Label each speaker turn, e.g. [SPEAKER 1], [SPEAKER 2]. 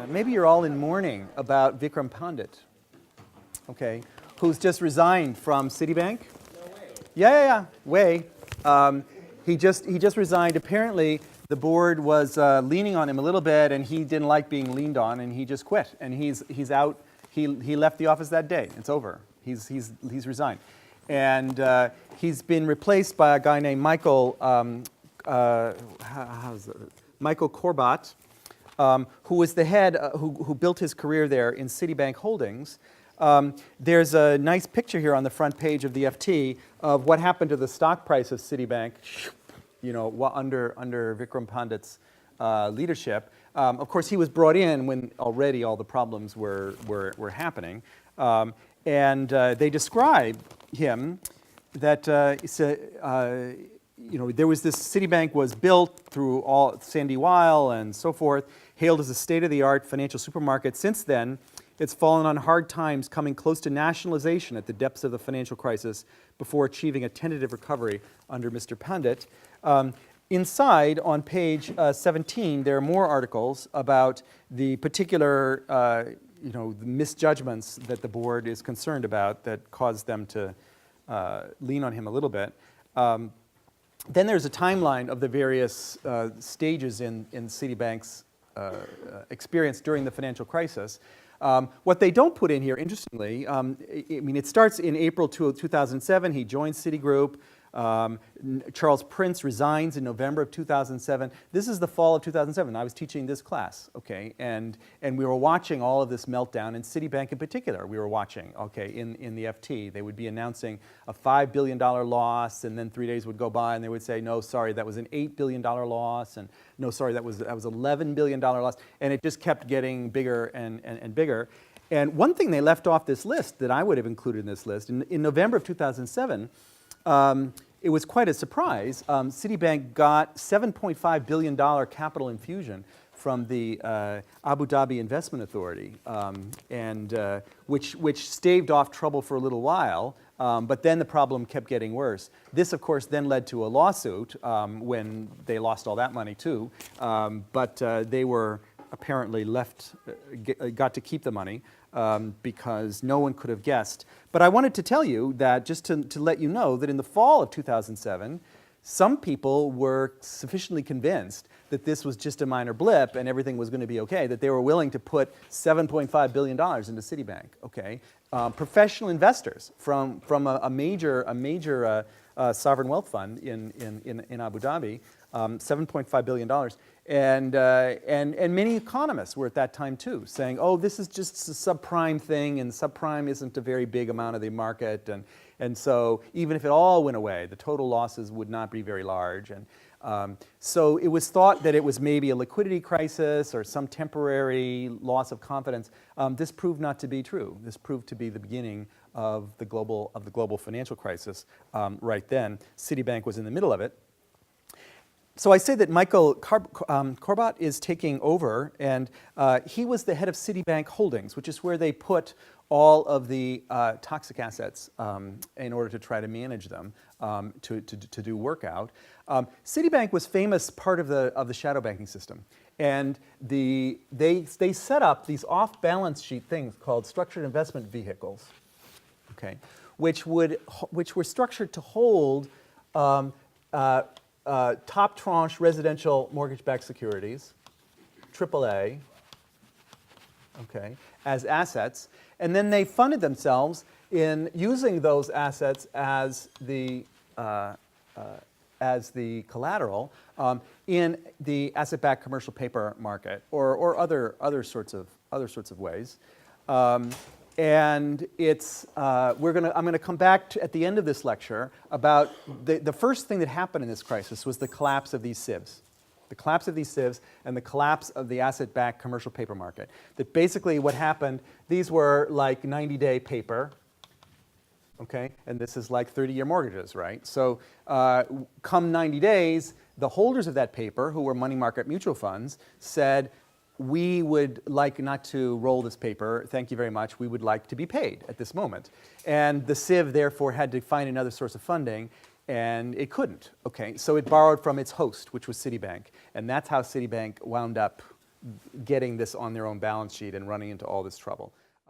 [SPEAKER 1] Maybe you're all in mourning about Vikram Pandit, okay, who's just resigned from Citibank. Yeah. He just resigned. Apparently, the board was leaning on him a little bit, and he didn't like being leaned on, and he just quit. And he's out. He left the office that day. It's over. He's resigned, and he's been replaced by a guy named Michael. Michael Corbat, who was the head, who built his career there in Citibank Holdings. There's a nice picture here on the front page of the FT of what happened to the stock price of Citibank, under Vikram Pandit's leadership. Of course, he was brought in when already all the problems were happening, and they describe him that there was this Citibank was built through all Sandy Weil and so forth, hailed as a state-of-the-art financial supermarket. Since then, it's fallen on hard times, coming close to nationalization at the depths of the financial crisis before achieving a tentative recovery under Mr. Pandit. Inside, on page 17, there are more articles about the particular the misjudgments that the board is concerned about that caused them to lean on him a little bit. Then there's a timeline of the various stages in Citibank's experience during the financial crisis. What they don't put in here, interestingly, it starts in April 2007. He joins Citigroup. Charles Prince resigns in November of 2007. This is the fall of 2007. I was teaching this class, okay, and we were watching all of this meltdown, and Citibank in particular we were watching, okay, in the FT. They would be announcing a $5 billion loss, and then 3 days would go by, and they would say, no, sorry, that was an $8 billion loss, and no, sorry, that was $11 billion loss, and it just kept getting bigger and bigger. And one thing they left off this list that I would have included in this list, in November of 2007, it was quite a surprise. Citibank got $7.5 billion capital infusion from the Abu Dhabi Investment Authority, which staved off trouble for a little while, but then the problem kept getting worse. This, of course, then led to a lawsuit when they lost all that money too, but they were apparently got to keep the money because no one could have guessed. But I wanted to tell you that, just to let you know, that in the fall of 2007, some people were sufficiently convinced that this was just a minor blip and everything was going to be okay, that they were willing to put $7.5 billion into Citibank, okay? Professional investors from a major sovereign wealth fund in Abu Dhabi, $7.5 billion. And many economists were at that time too, saying, oh, this is just a subprime thing, and subprime isn't a very big amount of the market, and so even if it all went away, the total losses would not be very large. And so it was thought that it was maybe a liquidity crisis or some temporary loss of confidence. This proved not to be true. This proved to be the beginning of the global financial crisis right then. Citibank was in the middle of it. So I say that Michael Corbat is taking over, and he was the head of Citibank Holdings, which is where they put all of the toxic assets in order to try to manage them, to do workout. Citibank was famous part of the shadow banking system, and they set up these off-balance sheet things called structured investment vehicles, okay, which were structured to hold top tranche residential mortgage-backed securities, AAA, okay, as assets, and then they funded themselves in using those assets as the collateral in the asset-backed commercial paper market or other sorts of ways. And it's I'm going to come back at the end of this lecture about the first thing that happened in this crisis was the collapse of these SIVs. The collapse of these SIVs and the collapse of the asset-backed commercial paper market. That basically what happened, these were like 90-day paper, okay? And this is like 30-year mortgages, right? So come 90 days, the holders of that paper, who were money market mutual funds, said, we would like not to roll this paper. Thank you very much. We would like to be paid at this moment. And the Civ, therefore, had to find another source of funding, and it couldn't. Okay, so it borrowed from its host, which was Citibank. And that's how Citibank wound up getting this on their own balance sheet and running into all this trouble.